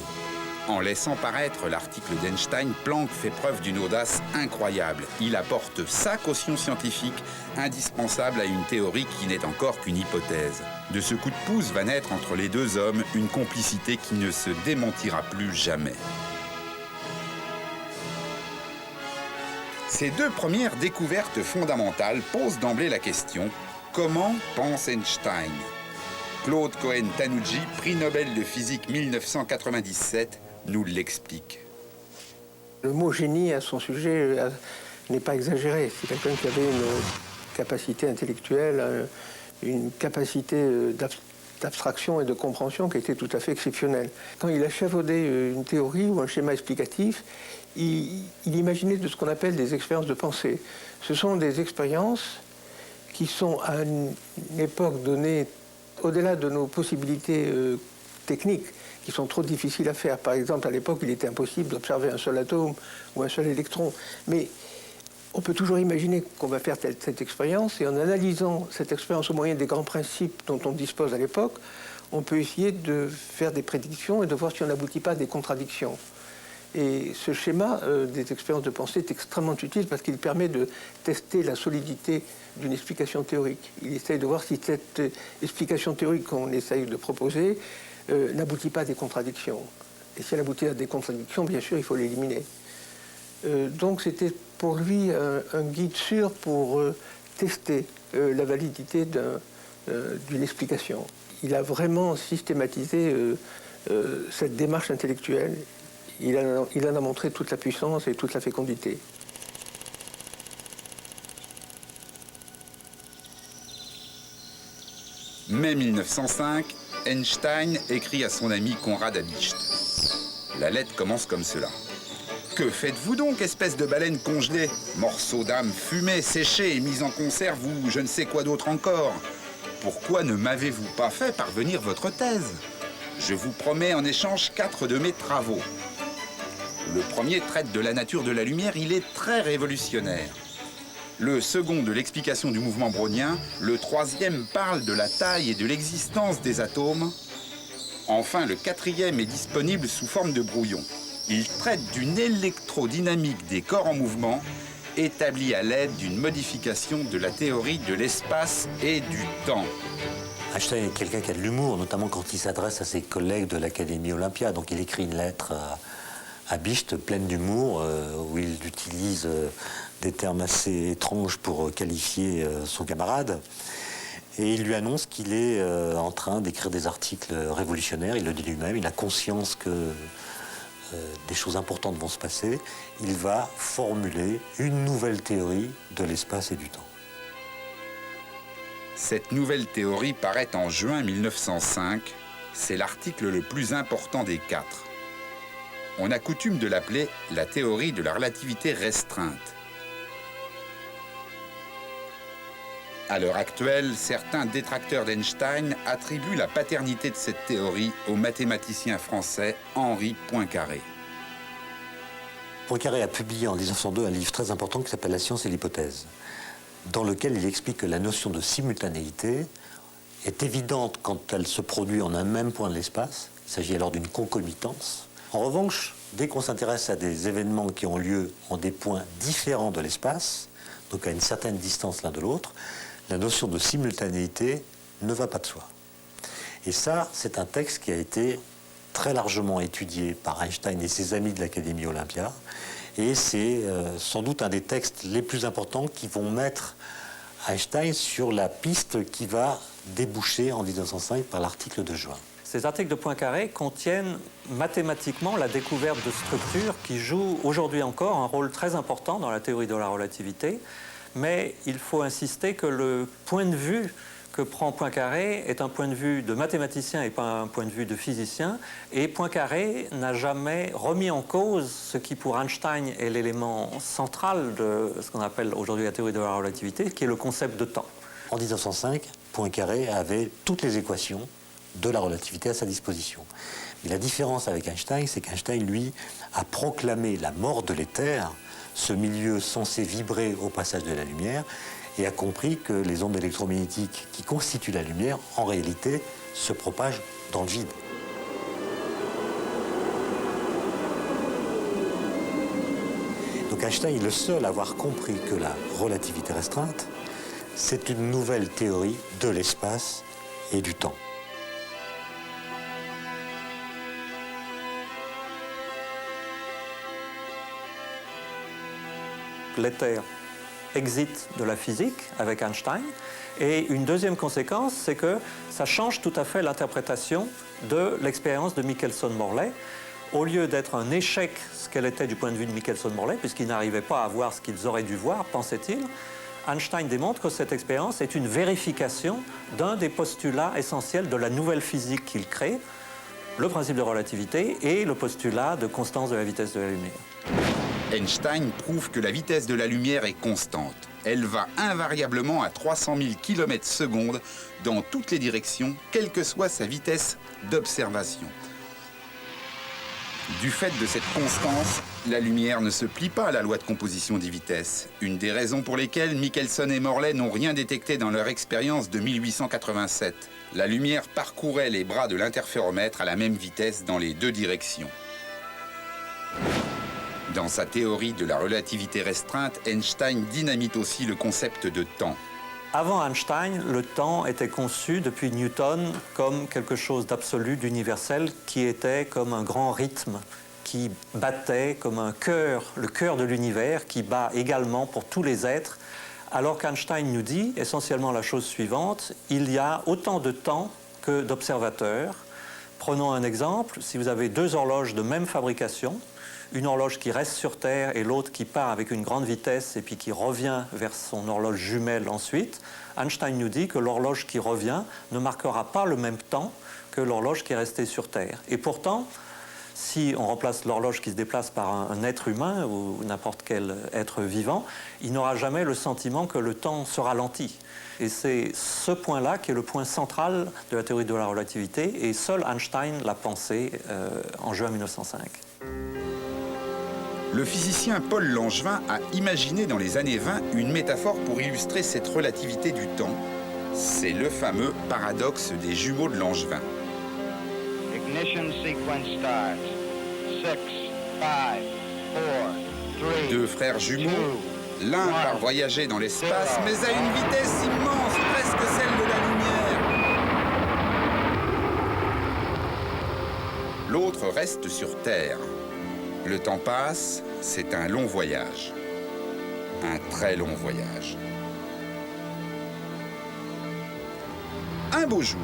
En laissant paraître l'article d'Einstein, Planck fait preuve d'une audace incroyable. Il apporte sa caution scientifique, indispensable à une théorie qui n'est encore qu'une hypothèse. De ce coup de pouce va naître entre les deux hommes une complicité qui ne se démentira plus jamais. Ces deux premières découvertes fondamentales posent d'emblée la question « Comment pense Einstein ?» Claude Cohen-Tanouji, prix Nobel de physique 1997, nous l'explique. Le mot génie à son sujet n'est pas exagéré. C'est quelqu'un qui avait une capacité intellectuelle, une capacité d'abstraction et de compréhension qui était tout à fait exceptionnelle. Quand il a échafaudé une théorie ou un schéma explicatif, il imaginait de ce qu'on appelle des expériences de pensée. Ce sont des expériences qui sont à une époque donnée au-delà de nos possibilités techniques, qui sont trop difficiles à faire. Par exemple, à l'époque, il était impossible d'observer un seul atome ou un seul électron. Mais on peut toujours imaginer qu'on va faire cette expérience, et en analysant cette expérience au moyen des grands principes dont on dispose à l'époque, on peut essayer de faire des prédictions et de voir si on n'aboutit pas à des contradictions. Et ce schéma des expériences de pensée est extrêmement utile parce qu'il permet de tester la solidité d'une explication théorique. Il essaye de voir si cette explication théorique qu'on essaye de proposer n'aboutit pas à des contradictions. Et si elle aboutit à des contradictions, bien sûr, il faut l'éliminer. Donc c'était pour lui un guide sûr pour tester la validité d'une explication. Il a vraiment systématisé cette démarche intellectuelle. Il en a montré toute la puissance et toute la fécondité. Mai 1905, Einstein écrit à son ami Konrad Habicht. La lettre commence comme cela. « Que faites-vous donc, espèce de baleine congelée? Morceau d'âme fumée, séchée et mise en conserve ou je ne sais quoi d'autre encore? Pourquoi ne m'avez-vous pas fait parvenir votre thèse? Je vous promets en échange 4 de mes travaux. Le premier traite de la nature de la lumière, il est très révolutionnaire. Le second de l'explication du mouvement brownien, le troisième parle de la taille et de l'existence des atomes. Enfin, le quatrième est disponible sous forme de brouillon. Il traite d'une électrodynamique des corps en mouvement, établie à l'aide d'une modification de la théorie de l'espace et du temps. » Einstein est quelqu'un qui a de l'humour, notamment quand il s'adresse à ses collègues de l'Académie Olympia. Donc il écrit une lettre à Habicht pleine d'humour, où il utilise des termes assez étranges pour qualifier son camarade. Et il lui annonce qu'il est en train d'écrire des articles révolutionnaires. Il le dit lui-même, il a conscience que des choses importantes vont se passer. Il va formuler une nouvelle théorie de l'espace et du temps. Cette nouvelle théorie paraît en juin 1905. C'est l'article le plus important des 4. On a coutume de l'appeler la théorie de la relativité restreinte. À l'heure actuelle, certains détracteurs d'Einstein attribuent la paternité de cette théorie au mathématicien français Henri Poincaré. Poincaré a publié en 1902 un livre très important qui s'appelle « La science et l'hypothèse », dans lequel il explique que la notion de simultanéité est évidente quand elle se produit en un même point de l'espace. Il s'agit alors d'une concomitance. En revanche, dès qu'on s'intéresse à des événements qui ont lieu en des points différents de l'espace, donc à une certaine distance l'un de l'autre, la notion de simultanéité ne va pas de soi. Et ça, c'est un texte qui a été très largement étudié par Einstein et ses amis de l'Académie Olympia. Et c'est sans doute un des textes les plus importants qui vont mettre Einstein sur la piste qui va déboucher en 1905 par l'article de juin. Ces articles de Poincaré contiennent mathématiquement la découverte de structures qui jouent aujourd'hui encore un rôle très important dans la théorie de la relativité. Mais il faut insister que le point de vue que prend Poincaré est un point de vue de mathématicien et pas un point de vue de physicien. Et Poincaré n'a jamais remis en cause ce qui, pour Einstein, est l'élément central de ce qu'on appelle aujourd'hui la théorie de la relativité, qui est le concept de temps. En 1905, Poincaré avait toutes les équations de la relativité à sa disposition. Mais la différence avec Einstein, c'est qu'Einstein, lui, a proclamé la mort de l'éther, ce milieu censé vibrer au passage de la lumière, et a compris que les ondes électromagnétiques qui constituent la lumière, en réalité, se propagent dans le vide. Donc Einstein est le seul à avoir compris que la relativité restreinte, c'est une nouvelle théorie de l'espace et du temps. L'éther exit de la physique avec Einstein. Et une deuxième conséquence, c'est que ça change tout à fait l'interprétation de l'expérience de Michelson-Morley. Au lieu d'être un échec, ce qu'elle était du point de vue de Michelson-Morley, puisqu'ils n'arrivaient pas à voir ce qu'ils auraient dû voir, pensait-il, Einstein démontre que cette expérience est une vérification d'un des postulats essentiels de la nouvelle physique qu'il crée, le principe de relativité et le postulat de constance de la vitesse de la lumière. Einstein prouve que la vitesse de la lumière est constante. Elle va invariablement à 300 000 km/s dans toutes les directions, quelle que soit sa vitesse d'observation. Du fait de cette constance, la lumière ne se plie pas à la loi de composition des vitesses. Une des raisons pour lesquelles Michelson et Morley n'ont rien détecté dans leur expérience de 1887. La lumière parcourait les bras de l'interféromètre à la même vitesse dans les deux directions. Dans sa théorie de la relativité restreinte, Einstein dynamite aussi le concept de temps. Avant Einstein, le temps était conçu depuis Newton comme quelque chose d'absolu, d'universel, qui était comme un grand rythme, qui battait comme un cœur, le cœur de l'univers, qui bat également pour tous les êtres, alors qu'Einstein nous dit essentiellement la chose suivante, il y a autant de temps que d'observateurs. Prenons un exemple, si vous avez deux horloges de même fabrication, une horloge qui reste sur Terre et l'autre qui part avec une grande vitesse et puis qui revient vers son horloge jumelle ensuite, Einstein nous dit que l'horloge qui revient ne marquera pas le même temps que l'horloge qui est restée sur Terre. Et pourtant, si on remplace l'horloge qui se déplace par un être humain ou n'importe quel être vivant, il n'aura jamais le sentiment que le temps se ralentit. Et c'est ce point-là qui est le point central de la théorie de la relativité, et seul Einstein l'a pensé en juin 1905. Le physicien Paul Langevin a imaginé dans les années 20 une métaphore pour illustrer cette relativité du temps. C'est le fameux paradoxe des jumeaux de Langevin. Ignition sequence starts. 6, 5, 4, 3. Deux frères jumeaux, l'un part voyager dans l'espace, mais à une vitesse immense, presque celle de la lumière. L'autre reste sur Terre. Le temps passe, c'est un long voyage. Un très long voyage. Un beau jour,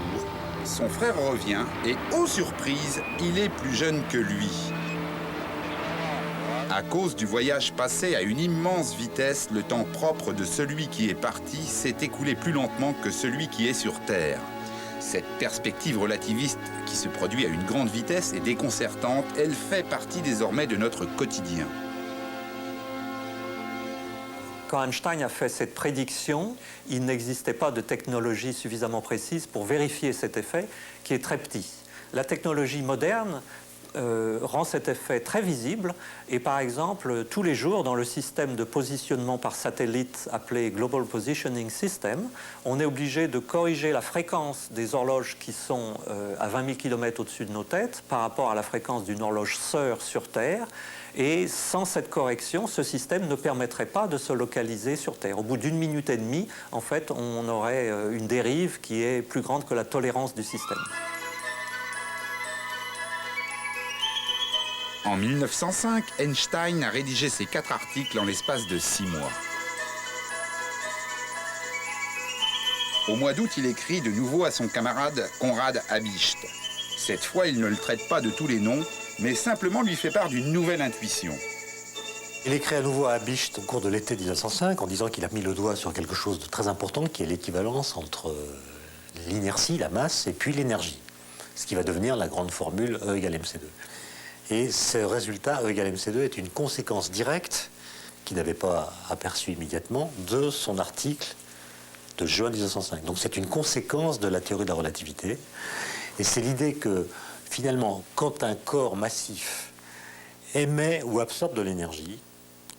son frère revient et, ô surprise, il est plus jeune que lui. À cause du voyage passé à une immense vitesse, le temps propre de celui qui est parti s'est écoulé plus lentement que celui qui est sur Terre. Cette perspective relativiste qui se produit à une grande vitesse est déconcertante. Elle fait partie désormais de notre quotidien. Quand Einstein a fait cette prédiction, il n'existait pas de technologie suffisamment précise pour vérifier cet effet, qui est très petit. La technologie moderne rend cet effet très visible et par exemple tous les jours dans le système de positionnement par satellite appelé Global Positioning System, on est obligé de corriger la fréquence des horloges qui sont à 20 000 km au-dessus de nos têtes par rapport à la fréquence d'une horloge sœur sur Terre. Et sans cette correction, ce système ne permettrait pas de se localiser sur Terre. Au bout d'1 minute et demie, en fait, on aurait une dérive qui est plus grande que la tolérance du système. En 1905, Einstein a rédigé ses 4 articles en l'espace de 6 mois. Au mois d'août, il écrit de nouveau à son camarade Konrad Habicht. Cette fois, il ne le traite pas de tous les noms, mais simplement lui fait part d'une nouvelle intuition. Il écrit à nouveau à Habicht au cours de l'été 1905 en disant qu'il a mis le doigt sur quelque chose de très important qui est l'équivalence entre l'inertie, la masse, et puis l'énergie. Ce qui va devenir la grande formule E égale mc2. Et ce résultat, E égale mc2, est une conséquence directe, qu'il n'avait pas aperçue immédiatement, de son article de juin 1905. Donc c'est une conséquence de la théorie de la relativité. Et c'est l'idée que, finalement, quand un corps massif émet ou absorbe de l'énergie,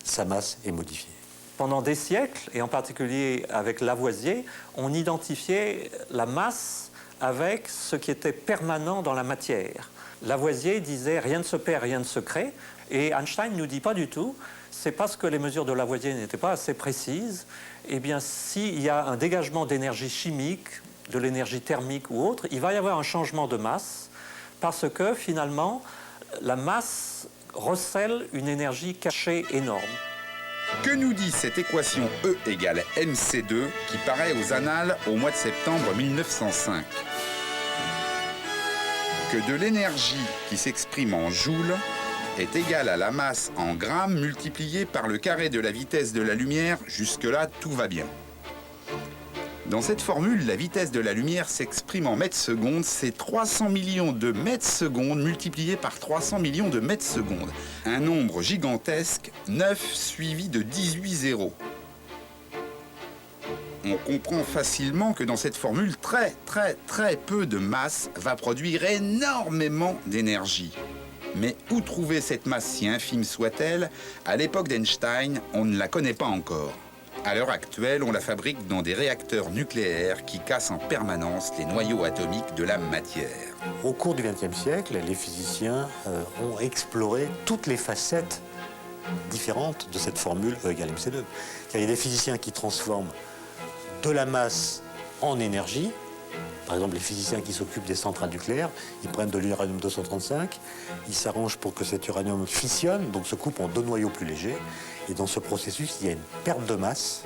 sa masse est modifiée. Pendant des siècles, et en particulier avec Lavoisier, on identifiait la masse avec ce qui était permanent dans la matière. Lavoisier disait « rien ne se perd, rien ne se crée ». Et Einstein ne nous dit pas du tout. C'est parce que les mesures de Lavoisier n'étaient pas assez précises. Eh bien, s'il y a un dégagement d'énergie chimique, de l'énergie thermique ou autre, il va y avoir un changement de masse parce que, finalement, la masse recèle une énergie cachée énorme. Que nous dit cette équation E égale mc2 qui paraît aux Annales au mois de septembre 1905 ? Que de l'énergie qui s'exprime en joules est égale à la masse en grammes multipliée par le carré de la vitesse de la lumière. Jusque-là, tout va bien. Dans cette formule, la vitesse de la lumière s'exprime en mètres secondes. C'est 300 millions de mètres secondes multiplié par 300 millions de mètres secondes. Un nombre gigantesque, 9 suivi de 18 zéros. On comprend facilement que dans cette formule, très peu de masse va produire énormément d'énergie. Mais où trouver cette masse si infime soit-elle? À l'époque d'Einstein, on ne la connaît pas encore. À l'heure actuelle, on la fabrique dans des réacteurs nucléaires qui cassent en permanence les noyaux atomiques de la matière. Au cours du XXe siècle, les physiciens ont exploré toutes les facettes différentes de cette formule E égale mc2. Il y a des physiciens qui transforment de la masse en énergie. Par exemple, les physiciens qui s'occupent des centrales nucléaires, ils prennent de l'uranium-235, ils s'arrangent pour que cet uranium fissionne, donc se coupe en 2 noyaux plus légers. Et dans ce processus, il y a une perte de masse.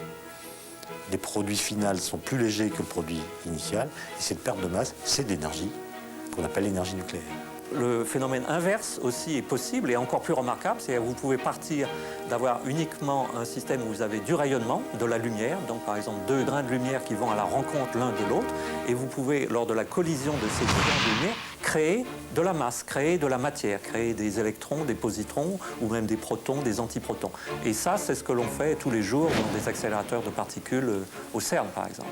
Les produits finaux sont plus légers que le produit initial. Et cette perte de masse, c'est de l'énergie qu'on appelle l'énergie nucléaire. Le phénomène inverse aussi est possible et encore plus remarquable, c'est-à-dire que vous pouvez partir d'avoir uniquement un système où vous avez du rayonnement, de la lumière, donc par exemple 2 grains de lumière qui vont à la rencontre l'un de l'autre, et vous pouvez, lors de la collision de ces 2 grains de lumière, créer de la masse, créer de la matière, créer des électrons, des positrons, ou même des protons, des antiprotons. Et ça, c'est ce que l'on fait tous les jours dans des accélérateurs de particules au CERN, par exemple.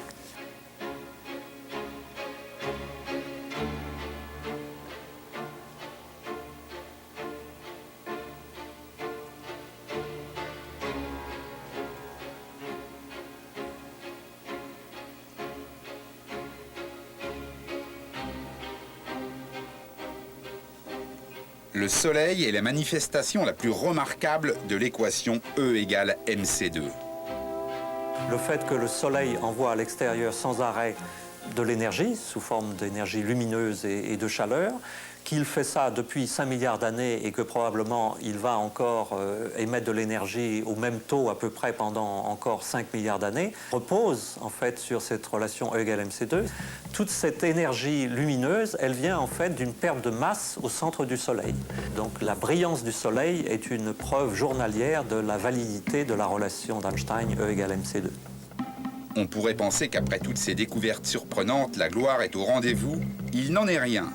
Le Soleil est la manifestation la plus remarquable de l'équation E égale mc2. Le fait que le Soleil envoie à l'extérieur sans arrêt de l'énergie, sous forme d'énergie lumineuse et de chaleur, qu'il fait ça depuis 5 milliards d'années et que probablement il va encore émettre de l'énergie au même taux à peu près pendant encore 5 milliards d'années, repose en fait sur cette relation E égale mc2. Toute cette énergie lumineuse, elle vient en fait d'une perte de masse au centre du Soleil. Donc la brillance du Soleil est une preuve journalière de la validité de la relation d'Einstein E égale mc2. On pourrait penser qu'après toutes ces découvertes surprenantes, la gloire est au rendez-vous. Il n'en est rien.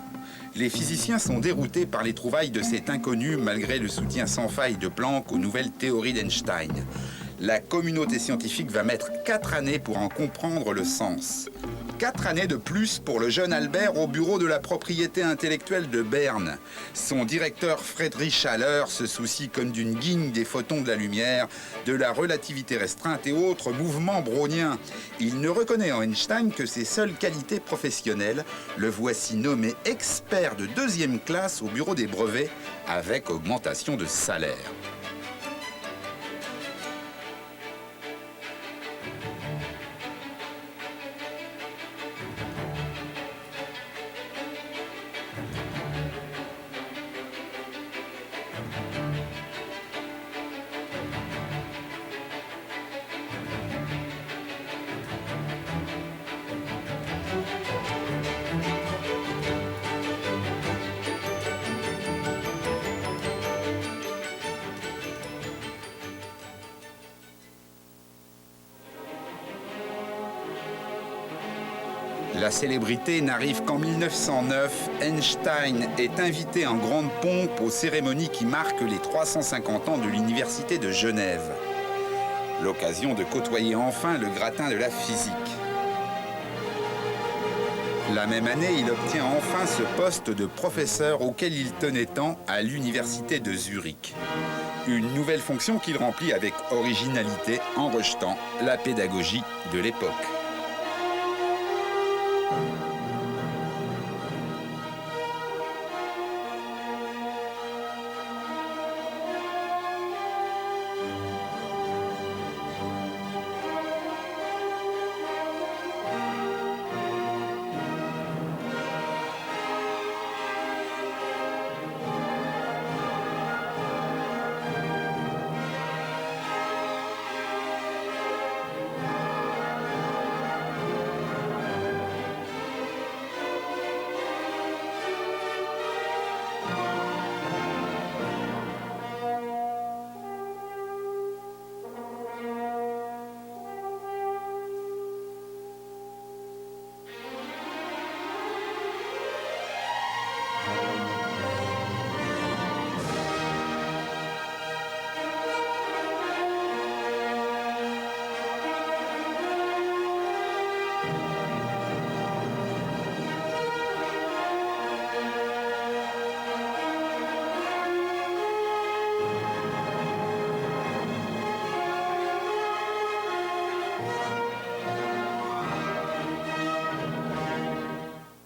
Les physiciens sont déroutés par les trouvailles de cet inconnu malgré le soutien sans faille de Planck aux nouvelles théories d'Einstein. La communauté scientifique va mettre 4 années pour en comprendre le sens. 4 années de plus pour le jeune Albert au bureau de la propriété intellectuelle de Berne. Son directeur Friedrich Haller se soucie comme d'une guigne des photons de la lumière, de la relativité restreinte et autres mouvements browniens. Il ne reconnaît en Einstein que ses seules qualités professionnelles. Le voici nommé expert de 2e classe au bureau des brevets avec augmentation de salaire. La célébrité n'arrive qu'en 1909. Einstein est invité en grande pompe aux cérémonies qui marquent les 350 ans de l'Université de Genève. L'occasion de côtoyer enfin le gratin de la physique. La même année, il obtient enfin ce poste de professeur auquel il tenait tant à l'Université de Zurich. Une nouvelle fonction qu'il remplit avec originalité en rejetant la pédagogie de l'époque.